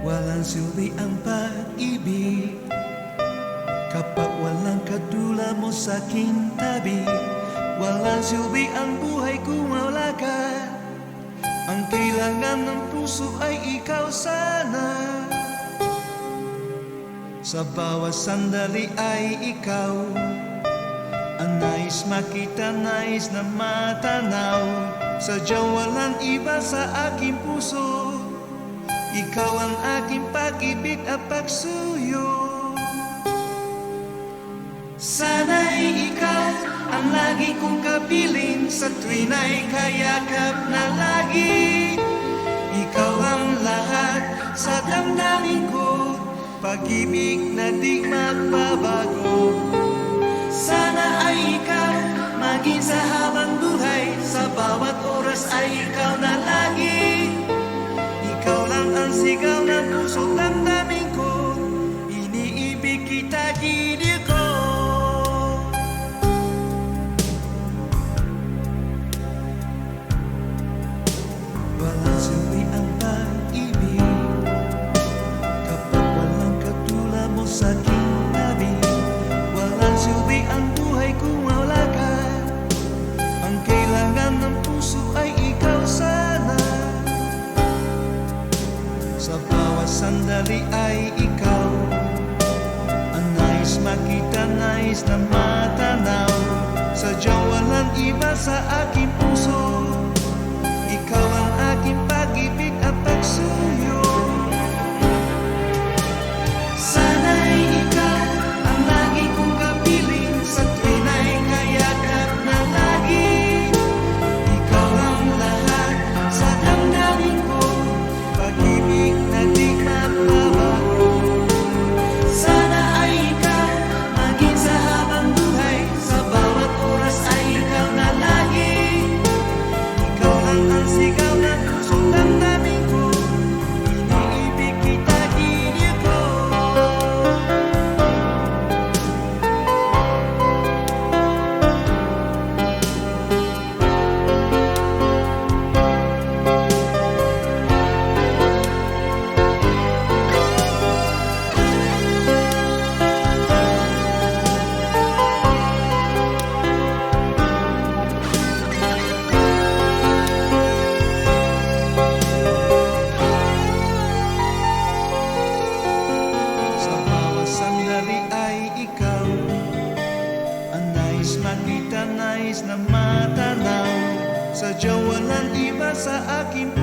Walang silbi ang pag-ibig kapag walang kadula mo sa aking tabi. Walang silbi ang buhay kung wala ka. Ang kailangan ng puso ay ikaw sana. Sa bawat sandali ay ikaw ang nais makita, nais na matanaw. Sadyang walang iba sa aking puso. Ikaw ang aking pag-ibig at pagsuyo. Sana'y ikaw ang lagi kong kapiling sa tuwin ay kayakap na lagi. Ikaw ang lahat sa damdamin ko, pag-ibig na di magbabago. Sana ay ikaw maging sa habang buhay, sa bawat oras ay ikaw na lagi. Ikaw lang ang sigaw ng puso't damdamin ko, iniibig kita giliw ko. Walang silbi ang pag-ibig kapag walang katulad mo sa aking tabi. Walang silbi ang buhay kung wala ka. Ang kailangan ng puso ay ikaw sana. Sa bawat sandali ay ikaw ang nais makita, nais na matanaw. Sadyang walang iba sa aking puso. Ikaw ang aking pag-ibig at pagsuyo. Sana'y ikaw ang lagi kong kapiling sa tuwin ay kayakap na lagi. Ikaw ang lahat sa damdamin ko, pag-ibig na di magbabago. Sana ay ikaw maging sa habang buhay, sa bawat oras ay ikaw na lagi. Ikaw lang ang sigaw ng puso't damdamin ko, iniibig kita giliw ko. Sa bawat sandali ay ikaw ang nais makita, nais na matanaw. Sadyang walang iba sa aking